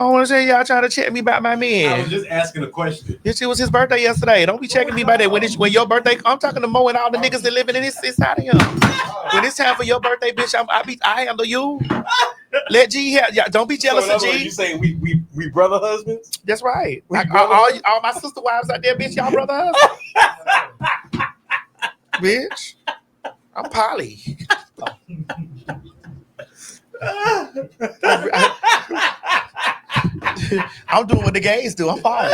I want to say y'all trying to check me about my I was man. just asking a question. This shit was his birthday yesterday. Don't be checking me about that. When your birthday, I'm talking to Mo and all the niggas that living in this side of him. When it's time for your birthday, bitch, I handle you. Let G have. Yeah, don't be jealous So of you G. saying we brother husbands? That's right. brother- All my sister wives out there, bitch, y'all brother husband. Bitch, I'm Polly. I'm doing what the gays do. I'm Polly.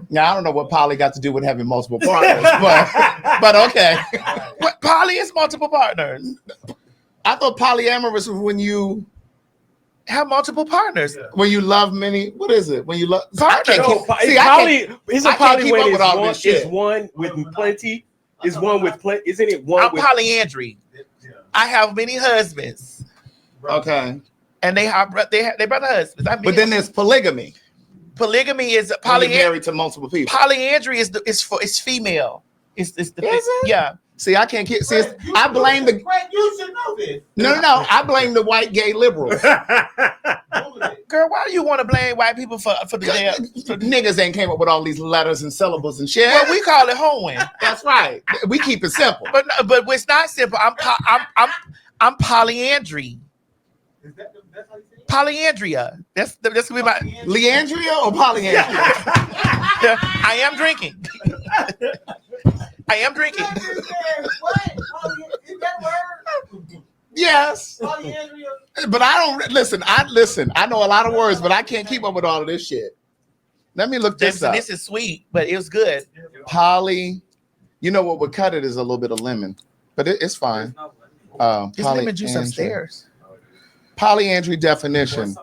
Now I don't know what poly got to do with having multiple partners, but okay. What Polly is multiple partners. I thought polyamorous was when you Have multiple partners. when you love many. What is it? When you love Partner. See, I can't He's a I can't poly keep when up with all it's this one, shit. is one with plenty. Is one with plenty? Isn't it one I'm with? polyandry. I have many husbands, Okay, and they brother husbands. but then there's polygamy. Polygamy is When you're married to multiple people. Polyandry is female. It's the Is it? Yeah. See, I can't keep. See, I blame the. Greg, you should know this. No. I blame the white gay liberals. Girl, why do you want to blame white people for the damn? Niggas ain't came up with all these letters and syllables and shit. Well, we call it hoeing, That's right. We keep it simple. but it's not simple. I'm polyandry. That's how you say it? Polyandria. That's gonna be my. Leandria or polyandria? I am drinking. I am drinking. What? Is that word? Yes. Polyandria? But I don't listen. I know a lot of words, but I can't keep up with all of this shit. Let me look this up. This is sweet, but it was good. Poly. You know what would cut it is a little bit of lemon, but it's fine. There's lemon juice upstairs. Polyandry definition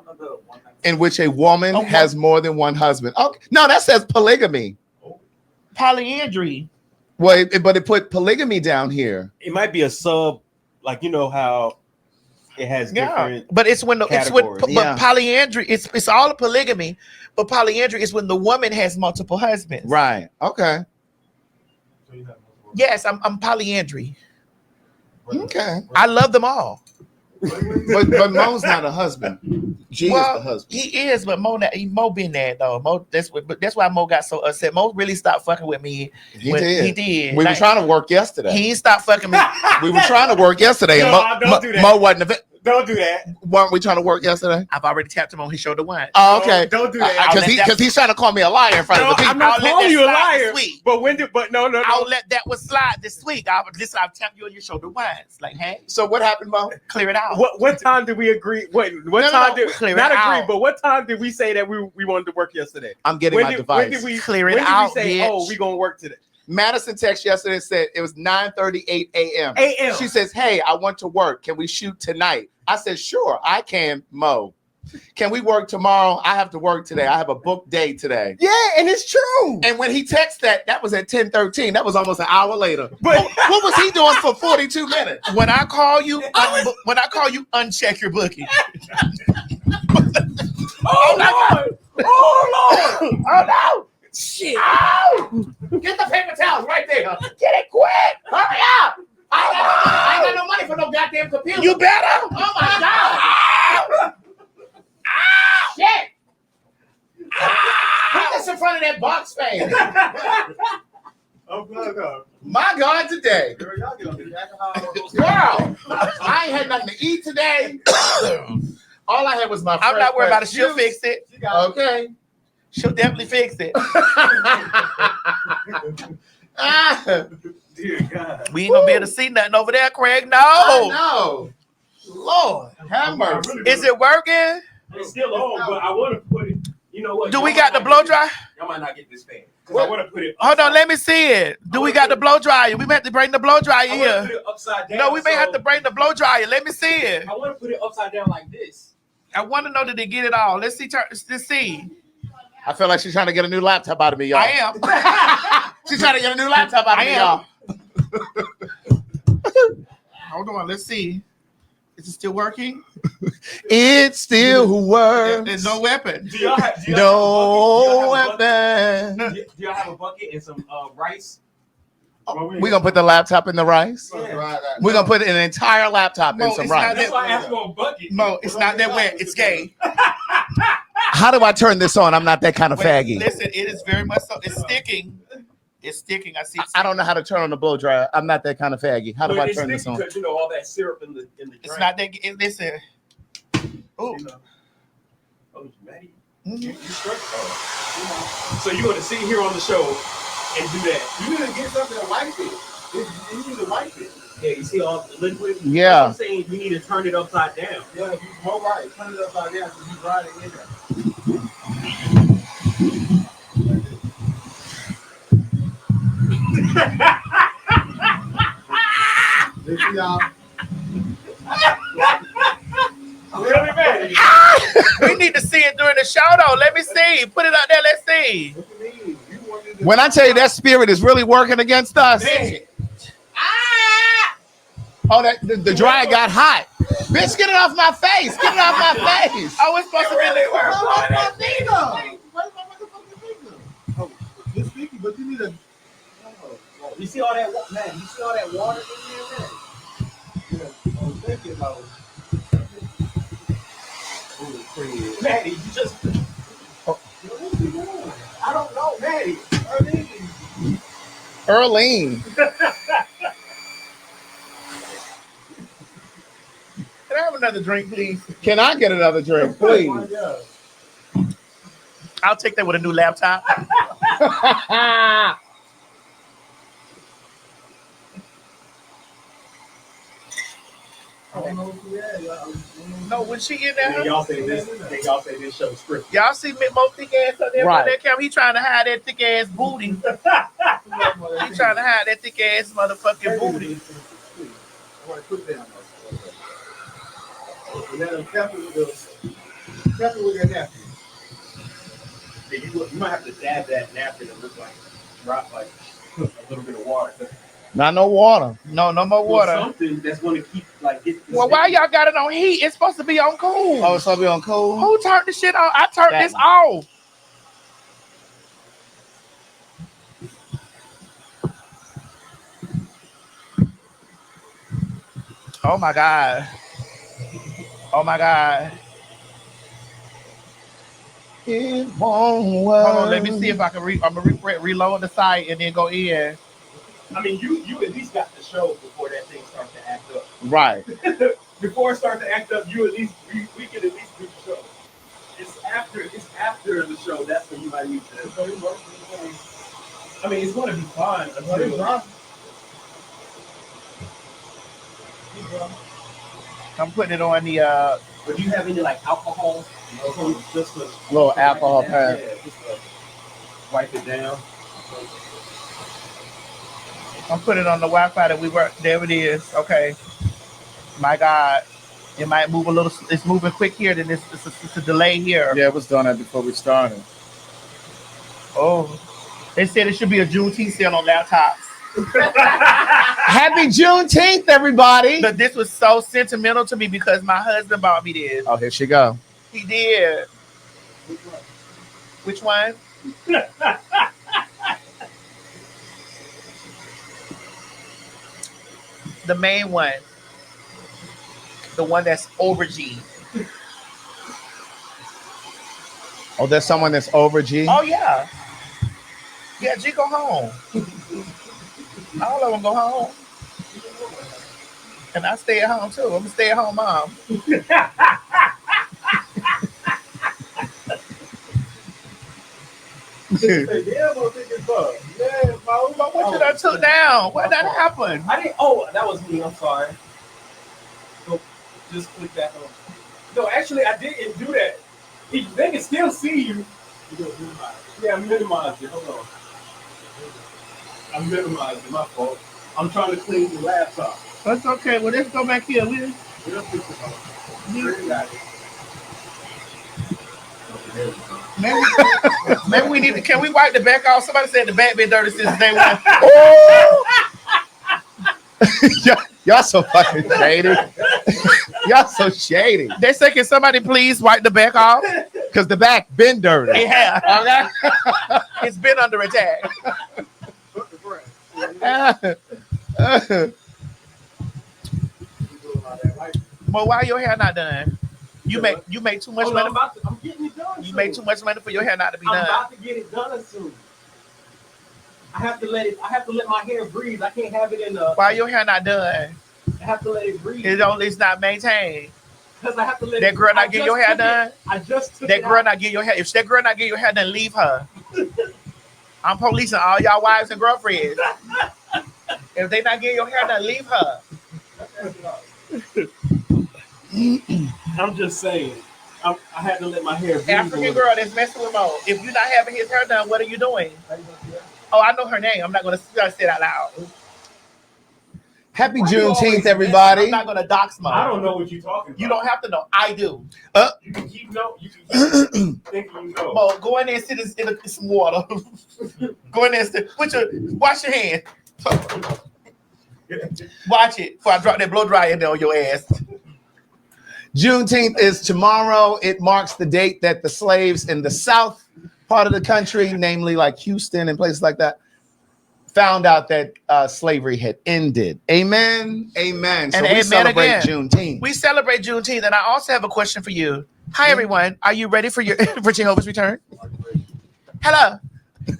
in which a woman has more than one husband. Okay, no, that says polygamy. Polyandry. Well, but it put polygamy down here. It might be a sub, like you know how it has different. But it's when categories. but polyandry. It's all a polygamy, but polyandry is when the woman has multiple husbands. Right. Okay. Yes, I'm polyandry. Okay. I love them all. But Mo's not a husband. G is the husband. He is, but Mo been that though. Mo, that's why Mo got so upset. Mo really stopped fucking with me. He did. He did. We were trying to work yesterday. He stopped fucking me. We were trying to work yesterday. No, don't do that. Mo wasn't. Don't do that. Weren't we trying to work yesterday? I've already tapped him on his shoulder once. Oh, okay. Don't do that. Because he's trying to call me a liar in front of the people. I'm not calling you a liar. But no. I'll let that one slide this week. I've tapped you on your shoulder once. Like, hey, So what happened, Mo? clear it out. What time did we agree? What No, time did clear it not agree? out. But what time did we say that we wanted to work yesterday? I'm getting my device. When did we Clear it when out, Did we say, bitch. oh, we gonna work today? Madison text yesterday said it was 9:38 a.m. A.M. She says, "Hey, I want to work. Can we shoot tonight?" I said, "Sure, I can, Mo. Can we work tomorrow? I have to work today. I have a booked day today." Yeah, and it's true. And when he texted that was at 10:13. That was almost an hour later. But what was he doing for 42 minutes? When I call you, uncheck your booking. oh Lord! Oh no! Shit! Ow! Get the paper towels right there. Get it quick! Hurry up! I ain't got no money for no goddamn computer. You better. Oh my god! Ow! Shit! Put this in front of that box fan. My God, today. Girl, y'all get on the alcohol. Girl, I ain't had nothing to eat today. All I had was my I'm not worried about it. She'll juice. fix it. Okay. She'll definitely fix it. Dear God. We ain't gonna be able to see nothing over there, Craig. I No. know. Lord, have mercy. Is it working? It's still on, but I want to put it. You know what? Do we got the blow dry? Y'all might not get this fan because I want to put it. Hold on, let me see it. Do we got the blow dryer? We may have to bring the blow dryer I want to put here. it upside down. No, we may have to bring the blow dryer. Let me see it. I want to put it upside down like this. I want to know that they get it all. Let's see. Let's see. I feel like she's trying to get a new laptop out of me, y'all. I am. She's trying to get a new laptop out of me, y'all. Hold on. Let's see. Is it still working? It still works. There's no weapon. Do y'all have No weapon? weapon. Do y'all have a bucket and some rice? We're gonna put the laptop in the rice. Yeah. We're gonna put an entire laptop in Mo, some it's not rice. That's why I asked for a bucket. Mo, it's not that wet. It's gay. How do I turn this on? I'm not that kind of Wait, faggy. listen, it is very much so. It's sticking. It's sticking. I see. I don't know how to turn on the blow dryer. I'm not that kind of faggy. How do I turn this on? Because you know all that syrup in the drink. It's not that. Listen. Oh. Oh, it's Maddie. Mhm. So you're gonna sit here on the show and do that? You need to get something to wipe it. You need to wipe it. Yeah, you see all the liquid. Yeah. I'm saying you need to turn it upside down. Yeah, you more right. Turn it upside down so you grind it in there. Listen, y'all. Really, Maddie? We need to see it during the show, though. Let me see. Put it out there. Let's see. What you mean? You wanted to- When I tell you that spirit is really working against us. Oh, the dryer got hot. Bitch, get it off my face. Get it off my face. Oh, it's supposed to be there. Where's my finger? Where's my motherfucking finger? Oh, it's sticky, but you need to. You see all that, man? You see all that water in there, man? Yeah, I was thinking about. Maddie, you just. I don't know, Maddie. Earlene. Can I have another drink, please? Can I get another drink, please? I'll take that with a new laptop. No, when she in And there, y'all say this. And y'all say this show script. y'all see Mo thick ass on there Right. on that camera. He trying to hide that thick ass booty. He trying to hide that thick ass motherfucking booty. Put down. Let them careful with your napkin. You might have to dab that napkin and look like drop like a little bit of water. Not no water. No more Or water. something that's going to keep like get. Well, why y'all got it on heat? It's supposed to be on cool. Oh, it's supposed to be on cool? Who turned the shit on? I turned That this one. off. Oh my God. Oh my God. It won't work. Hold on, let me see if I can I'm gonna reload the site and then go in. I mean, you at least got the show before that thing starts to act up. Right. Before it starts to act up, we can at least do the show. It's after the show. That's when you might need to. I mean, it's going to be fine until. I'm putting it on the But do you have any like alcohol? Just to Little alcohol pad. Yeah, just to wipe it down. I'm putting it on the Wi-Fi that we work. There it is. Okay. My God. It might move a little. It's moving quick here. Then it's a delay here. Yeah, it was done that before we started. Oh. They said it should be a Juneteenth sale on laptops. Happy Juneteenth, everybody. But this was so sentimental to me because my husband bought me this. Oh, here she go. He did. Which one? The main one. The one that's over G. Oh, there's someone that's over G? Oh, yeah. Yeah, G go home. All of them go home. And I stay at home, too. I'm a stay-at-home mom. But what did I took down? What that happened? I didn't. Oh, that was me. I'm sorry. So just click that on. No, actually, I didn't do that. They can still see you. Yeah, I'm minimizing. Hold on. I'm minimizing. My fault. I'm trying to clean the laptop. That's okay. Well, let's go back here. We'll fix it. Maybe we need to. Can we wipe the back off? Somebody said the back been dirty since day one. Oh! Y'all so fucking shady. Y'all so shady. They say, can somebody please wipe the back off? Because the back been dirty. Yeah. It's been under attack. Well, why your hair not done? You make too much Oh, no, money. I'm getting it done. You make too much money for your hair not to be I'm done. about to get it done soon. I have to let my hair breathe. I can't have it in the. Why your hair not done? I have to let it breathe. It's not maintained. Because I have to let That girl not get your hair done. I just took That girl not get your hair. If that girl not get your hair done, leave her. I'm policing all y'all wives and girlfriends. If they not getting your hair done, leave her. I'm just saying. I had to let my hair breathe. African girl that's messing with Mo. If you're not having his hair done, what are you doing? Oh, I know her name. I'm not gonna say it out loud. Happy Juneteenth, everybody. I'm not gonna dox Mo. I don't know what you're talking about. You don't have to know. I do. You can keep thinking you know. Mo, go in there and sit in some water. Go in there and wash your hand. Watch it before I drop that blow dryer in there on your ass. Juneteenth is tomorrow. It marks the date that the slaves in the South part of the country, namely like Houston and places like that, found out that slavery had ended. Amen. Amen. So and we amen celebrate again. Juneteenth. We celebrate Juneteenth, and I also have a question for you. Hi, everyone. Are you ready for for Jehovah's return? Hello.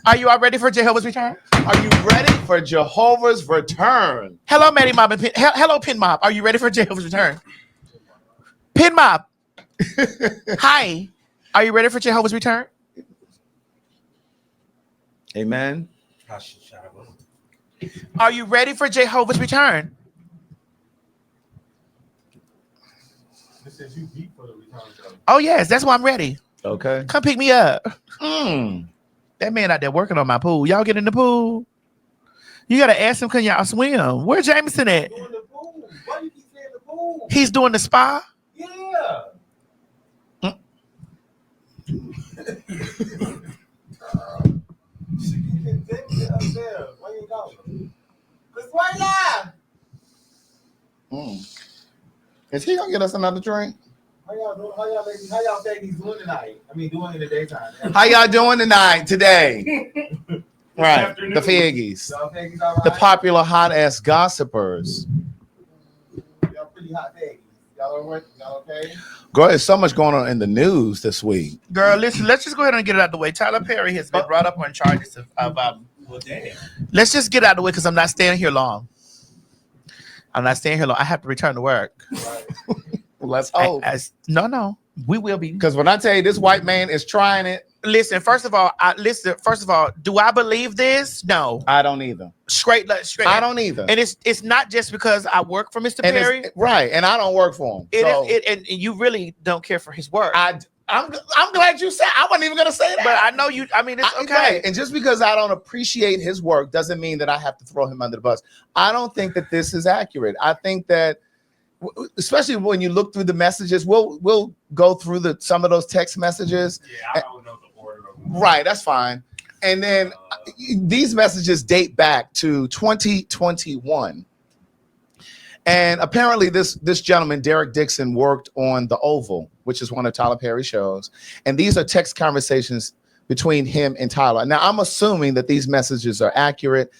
Are you all ready for Jehovah's return? Are you ready for Jehovah's return? Hello, Maddie Mob and hello, Pin Mob. Are you ready for Jehovah's return? Pin Mob. Hi. Are you ready for Jehovah's return? Amen. Are you ready for Jehovah's return? This is you deep for the return. Oh, yes. That's why I'm ready. Okay. Come pick me up. Mm. That man out there working on my pool. Y'all get in the pool. You got to ask him, can y'all swim? Where Jameson at? Doing the pool. Why you keep saying the pool? He's doing the spa. Yeah. You can take me up there. Where you going? Cause why not? Is he gonna get us another drink? How y'all doing? How y'all think he's doing tonight? I mean, doing in the daytime. How y'all doing tonight? Today? Right. afternoon. The Figgies. Y'all think he's all right? The popular hot ass gossipers. Y'all pretty hot things. Y'all all right? Y'all okay? Girl, there's so much going on in the news this week. Girl, listen, let's just go ahead and get it out of the way. Tyler Perry has been brought up on charges of Well, damn. let's just get it out of the way because I'm not staying here long. I have to return to work. Right. Let's hope. No. We will be. Because when I tell you this white man is trying it, Listen, first of all, do I believe this? No. I don't either. Straight. I don't either. And it's not just because I work for Mr. And Perry. right. And I don't work for him. And you really don't care for his work. I'm glad you said. I wasn't even gonna say that. But I know you. I mean, it's okay. Right. And just because I don't appreciate his work doesn't mean that I have to throw him under the bus. I don't think that this is accurate. I think that, especially when you look through the messages, we'll go through some of those text messages. Yeah, I don't know the order of them. Right. That's fine. And then these messages date back to 2021. And apparently this gentleman, Derek Dixon, worked on The Oval, which is one of Tyler Perry's shows. And these are text conversations between him and Tyler. Now, I'm assuming that these messages are accurate.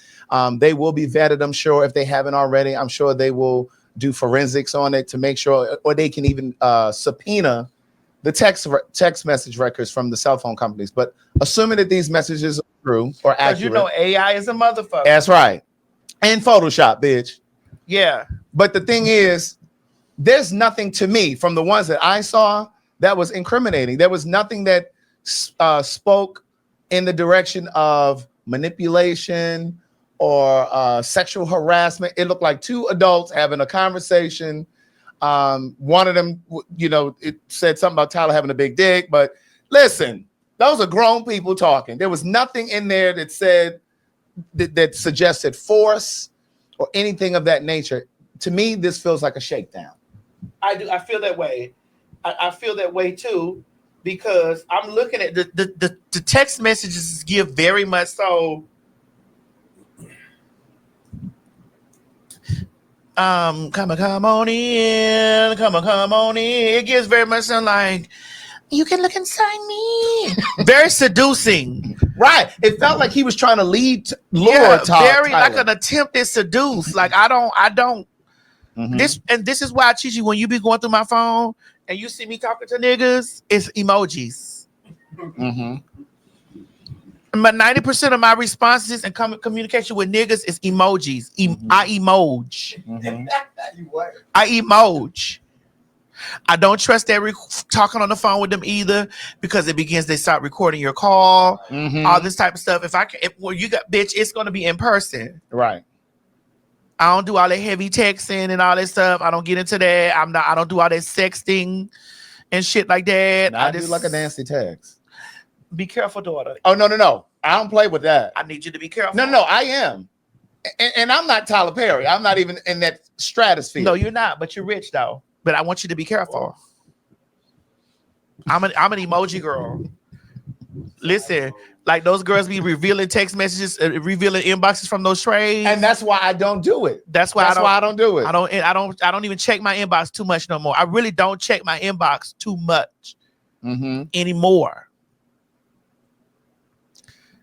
They will be vetted, I'm sure. If they haven't already, I'm sure they will do forensics on it to make sure, or they can even subpoena the text message records from the cell phone companies. But assuming that these messages are true or accurate. You know AI is a motherfucker. That's right. And Photoshop, bitch. Yeah. But the thing is, there's nothing to me from the ones that I saw that was incriminating. There was nothing that spoke in the direction of manipulation or sexual harassment. It looked like two adults having a conversation. One of them, it said something about Tyler having a big dick. But listen, those are grown people talking. There was nothing in there that said that suggested force or anything of that nature. To me, this feels like a shakedown. I do. I feel that way. I feel that way too, because I'm looking at the text messages give very much so. Come on in. It gives very much sound like You can look inside me. Very seducing. Right. It felt like he was trying to lure Yeah, Tyler. very like an attempted seduce. Like I don't. Mhm. This is why, Chichi, when you be going through my phone and you see me talking to niggas, it's emojis. Mhm. But 90% of my responses and communication with niggas is emojis. I emoji. Mhm. I emoji. I don't trust that talking on the phone with them either, because they start recording your call, Mhm. all this type of stuff. Well, you got, bitch, it's gonna be in person. Right. I don't do all that heavy texting and all that stuff. I don't get into that. I don't do all that sexting and shit like that. I do like a nasty text. Be careful, daughter. Oh, no. I don't play with that. I need you to be careful. No, I am. And I'm not Tyler Perry. I'm not even in that stratosphere. No, you're not, but you're rich though. But I want you to be careful. I'm an emoji girl. Listen, like those girls be revealing text messages, revealing inboxes from those trades, and that's why I don't do it. That's why I don't do it. I don't even check my inbox too much no more. I really don't check my inbox too much anymore.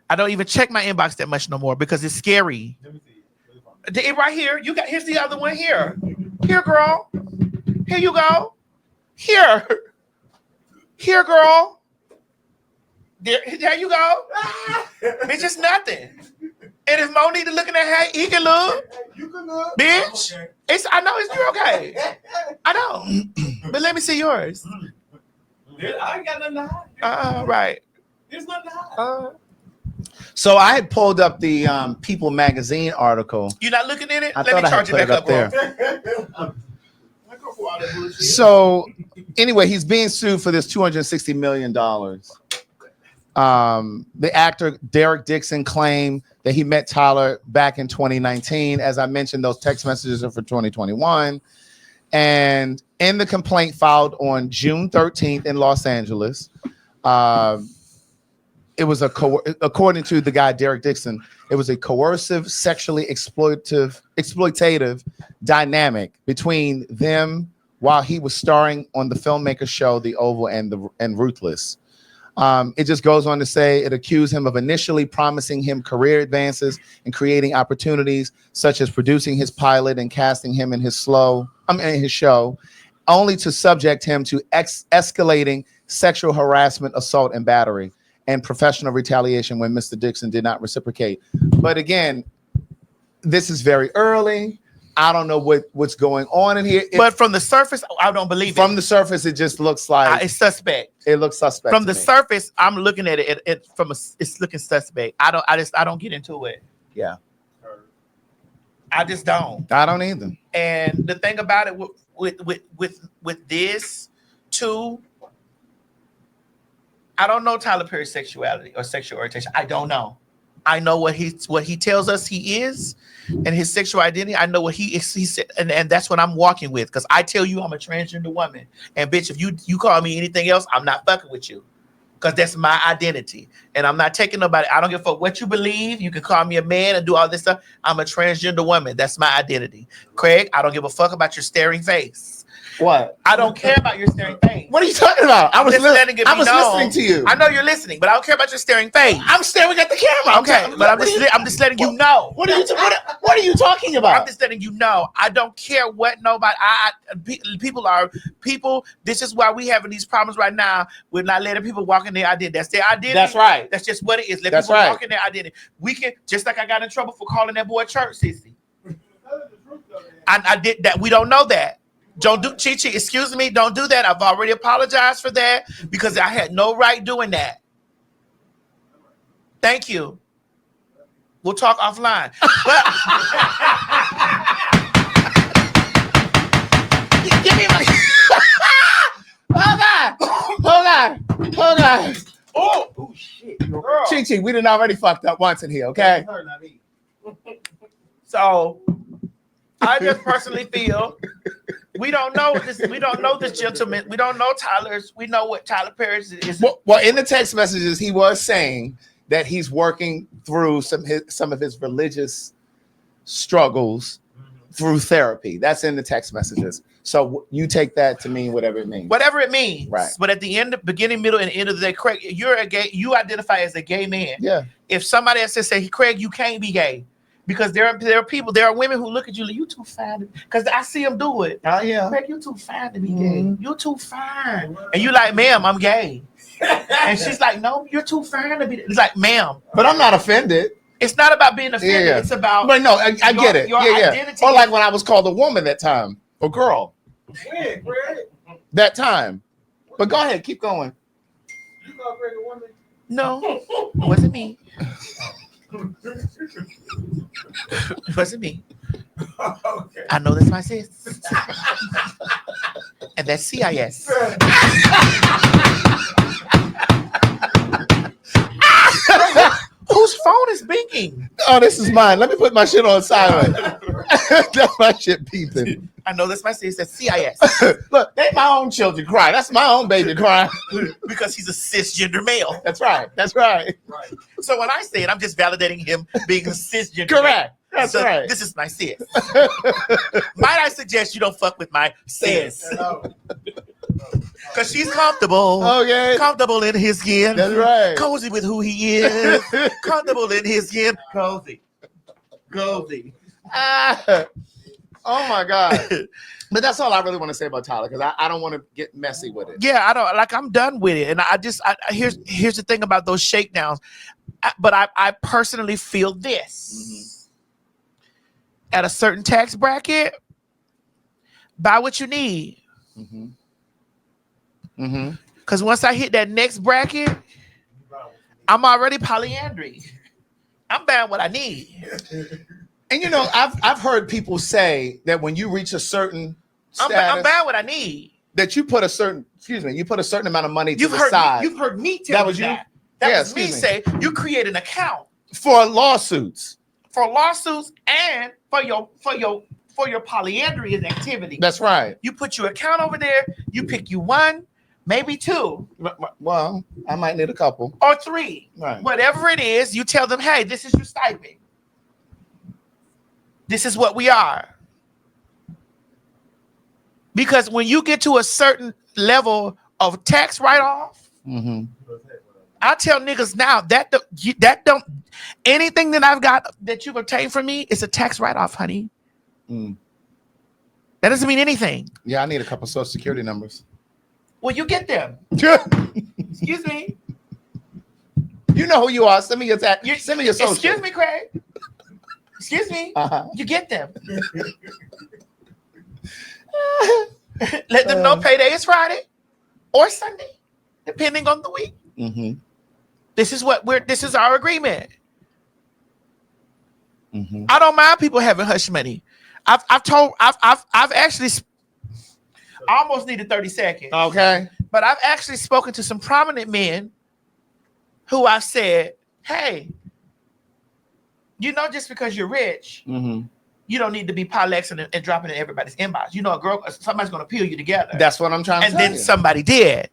I don't even check my inbox that much no more because it's scary. Let me see. It right here. Here's the other one here. Here, girl. Here you go. Here, girl. There you go. Bitch, it's nothing. And if Mo need to look in that hat, he can look. You can look. Bitch, Okay. I know you're okay. I know. But let me see yours. I ain't got nothing to hide. Right. There's nothing to hide. So I had pulled up the People magazine article. You're not looking in it? I Let thought me I had charge it put back it up up, there. bro. So anyway, he's being sued for this $260 million. The actor Derek Dixon claimed that he met Tyler back in 2019. As I mentioned, those text messages are for 2021. And in the complaint filed on June 13th in Los Angeles, it was according to the guy Derek Dixon, it was a coercive, sexually exploitative dynamic between them while he was starring on the filmmaker show The Oval and Ruthless. It just goes on to say it accused him of initially promising him career advances and creating opportunities, such as producing his pilot and casting him in his show, only to subject him to escalating sexual harassment, assault, and battery, and professional retaliation when Mr. Dixon did not reciprocate. But again, this is very early. I don't know what's going on in here. But from the surface, I don't believe it. From the surface, it just looks like it's suspect. It looks suspect. From the surface, I'm looking at it. It's looking suspect. I don't get into it. Yeah. I just don't. I don't either. And the thing about it with this too, I don't know Tyler Perry's sexuality or sexual orientation. I don't know. I know what he tells us he is and his sexual identity. I know what he is. He said, and that's what I'm walking with. Because I tell you I'm a transgender woman. And bitch, if you call me anything else, I'm not fucking with you. Because that's my identity. And I'm not taking nobody. I don't give a fuck what you believe. You can call me a man and do all this stuff. I'm a transgender woman. That's my identity. Craig, I don't give a fuck about your staring face. What? I don't care about your staring face. What are you talking about? I was listening to you. I know you're listening, but I don't care about your staring face. I'm staring at the camera. Okay, but I'm just letting you know. What are you talking about? I'm just letting you know. I don't care what nobody. People. This is why we having these problems right now. We're not letting people walk in their identity. That's their identity. That's right. That's just what it is. Let That's people right. walk in their identity. We can, just like I got in trouble for calling that boy church, sissy. I did that. We don't know that. Don't do Chi-Chi, excuse me, don't do that. I've already apologized for that because I had no right doing that. Thank you. We'll talk offline. But give me my Hold on. Oh shit. Chi-Chi, we done already fucked up once in here, okay? So I just personally feel we don't know this. We don't know this gentleman. We don't know Tyler's. We know what Tyler Perry's is. Well, in the text messages, he was saying that he's working through some of his religious struggles through therapy. That's in the text messages. So you take that to mean whatever it means. Whatever it means. Right. But at the end, beginning, middle, and end of the day, Craig, you're a gay. You identify as a gay man. Yeah. If somebody else says, "Hey, Craig, you can't be gay," because there are people, there are women who look at you like, "You too fine," because I see them do it. Oh yeah. Craig, you too fine to be Mhm. gay. You too fine, and you like, "Ma'am, I'm gay," and she's like, "No, you're too fine to be." It's like, "Ma'am," But I'm not offended. it's not about being offended. Yeah. It's about. But no, I get it. Your Yeah. identity Or like when I was called a woman that time, or girl When, Craig? that time. But go ahead, keep going. You call Craig a woman? No, it wasn't me. It wasn't me. Okay. I know that's my sis. And that's CIS. Whose phone is beeping? Oh, this is mine. Let me put my shit on silent. That's my shit peeping. I know that's my sis. That's CIS. Look, they my own children cry. That's my own baby crying. Because he's a cisgender male. That's right. That's right. Right. So when I say it, I'm just validating him being a cisgender. Correct. That's So right. this is my sis. Might I suggest you don't fuck with my sis? No. Because she's comfortable. Okay. Comfortable in his skin. That's right. Cozy with who he is. Comfortable in his skin. Cozy. Cozy. Ah. Oh my God. But that's all I really want to say about Tyler, because I don't want to get messy with it. Yeah, I don't like. I'm done with it, and here's the thing about those shakedowns. But I personally feel this: at a certain tax bracket, buy what you need. Mm-hmm. Mm-hmm. Because once I hit that next bracket, I'm already polyandry. I'm buying what I need. And you know, I've heard people say that when you reach a certain I'm status, buying what I need. that you put a certain amount of money to You've the heard side you've heard me tell That you was you? that. That Yeah, was me excuse me. say you create an account for lawsuits. for lawsuits and for your polyandry activity. That's right. You put your account over there. You pick you one, maybe two, Well, I might need a couple. or three. Right. Whatever it is, you tell them, hey, this is your stipend. This is what we are. Because when you get to a certain level of tax write-off, Mm-hmm. I tell niggas now that don't anything that I've got that you've obtained from me is a tax write-off, honey. Mm. That doesn't mean anything. Yeah, I need a couple social security numbers. Well, you get them. Excuse me. You know who you are. Send me your tax. Send me your social. Excuse me, Craig. Excuse me. Uh-huh. You get them. Let them know payday is Friday or Sunday, depending on the week. Mm-hmm. This is our agreement. Mm-hmm. I don't mind people having hush money. I've actually I almost needed 30 seconds. Okay. But I've actually spoken to some prominent men who I've said, hey, you know, just because you're rich, Mm-hmm. you don't need to be polexing and dropping in everybody's inbox. You know, somebody's going to peel you together. That's what I'm trying to And tell then you. somebody did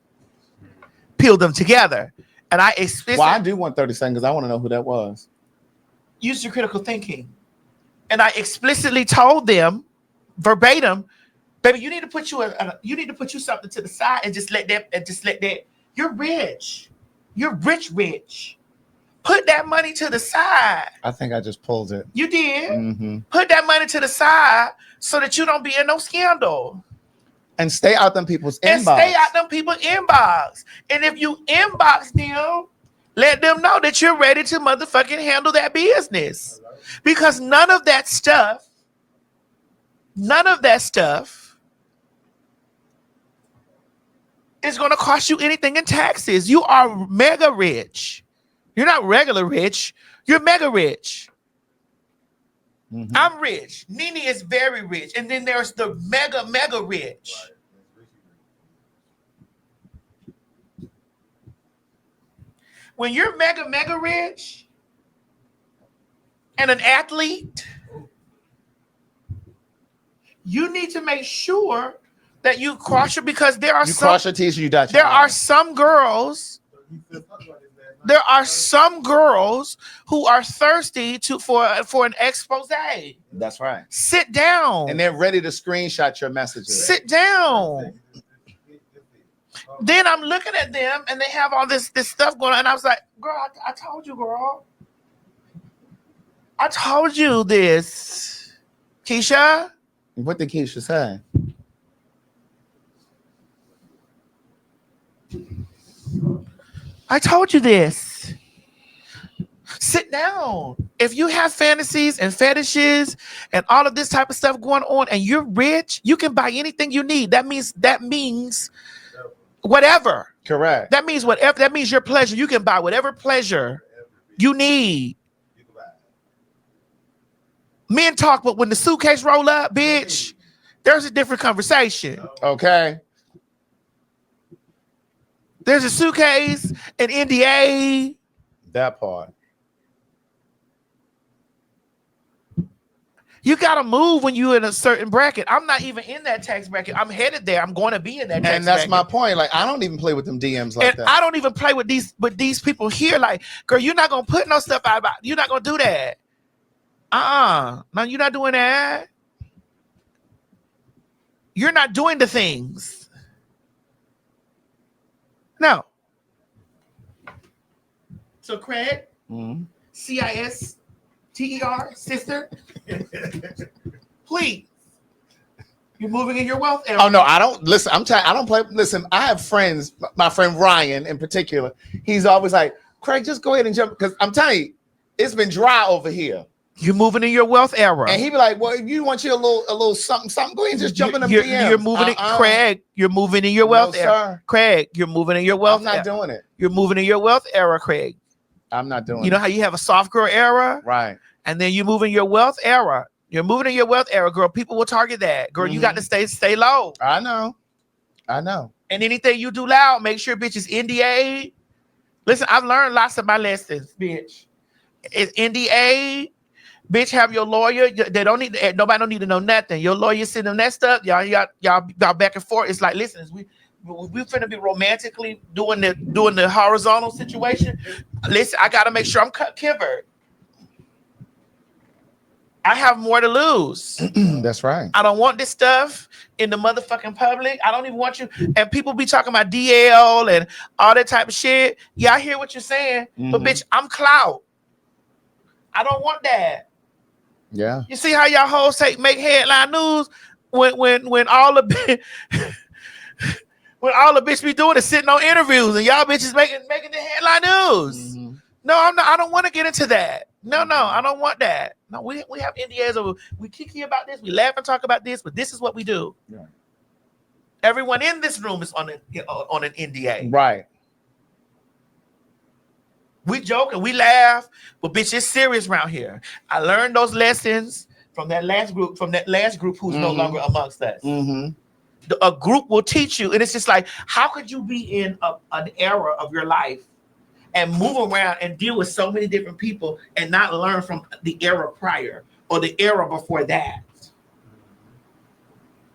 peel them together. And I explicitly Well, I do want 30 seconds because I want to know who that was. use your critical thinking. And I explicitly told them verbatim, baby, you need to put you something to the side and just let that. You're rich. You're rich. Put that money to the side. I think I just pulled it. You did. Mm-hmm. Put that money to the side so that you don't be in no scandal. And stay out them people's And inbox. stay out them people's inbox. And if you inbox them, let them know that you're ready to motherfucking handle that business. Because none of that stuff is going to cost you anything in taxes. You are mega rich. You're not regular rich. You're mega rich. Mhm. I'm rich. Nene is very rich. And then there's the mega rich. When you're mega rich and an athlete, you need to make sure that you cross your, because there are You some cross your T's and you dot your there are I's. some girls He said, talk about this last There are some girls who are thirsty for an expose. That's right. Sit down. And they're ready to screenshot your messages. Sit down. Then I'm looking at them and they have all this stuff going on. And I was like, girl, I told you, girl. I told you this. Keisha? What did Keisha say? I told you this. Sit down. If you have fantasies and fetishes and all of this type of stuff going on and you're rich, you can buy anything you need. That means whatever. Correct. That means whatever. That means your pleasure. You can buy whatever pleasure you need. Men talk, but when the suitcase roll up, bitch, there's a different conversation. Okay. There's a suitcase, an NDA. That part. You gotta move when you're in a certain bracket. I'm not even in that tax bracket. I'm headed there. I'm going to be in that tax bracket. And that's my point. Like, I don't even play with them DMs like that. I don't even play with these people here. Like, girl, you're not gonna put no stuff out about. You're not gonna do that. No, you're not doing that. You're not doing the things. No. So Craig, CISTER, sister, please. You're moving in your wealth area. Oh no, I don't listen. I don't play. Listen, I have friends. My friend Ryan in particular. He's always like, Craig, just go ahead and jump because I'm telling you, it's been dry over here. You're moving in your wealth era. And he be like, well, if you want you a little something, go ahead and just jump in the DMs. You're moving in, Craig. You're moving in your wealth era. Craig, you're moving in your wealth era. I'm not doing it. You're moving in your wealth era, Craig. I'm not doing it. You know how you have a soft girl era? Right. And then you move in your wealth era. You're moving in your wealth era, girl. People will target that. Girl, you got to stay low. I know. And anything you do loud, make sure bitch is NDA. Listen, I've learned lots of my lessons, bitch. It's NDA. Bitch, have your lawyer. They don't need. Nobody don't need to know nothing. Your lawyer sitting on that stuff. Y'all back and forth. It's like, listen, we finna be romantically doing the horizontal situation. Listen, I gotta make sure I'm covered. I have more to lose. That's right. I don't want this stuff in the motherfucking public. I don't even want you. And people be talking about DL and all that type of shit. Yeah, I hear what you're saying, but bitch, I'm clout. I don't want that. Yeah. You see how y'all hoes make headline news when all the when all the bitch be doing is sitting on interviews and y'all bitches making the headline news. No, I'm not. I don't want to get into that. No, I don't want that. No, we have NDAs over. We kiki about this. We laugh and talk about this, but this is what we do. Yeah. Everyone in this room is on an NDA. Right. We joke and we laugh, but bitch, it's serious around here. I learned those lessons from that last group who's no longer amongst us. A group will teach you, and it's just like, how could you be in an era of your life and move around and deal with so many different people and not learn from the era prior or the era before that?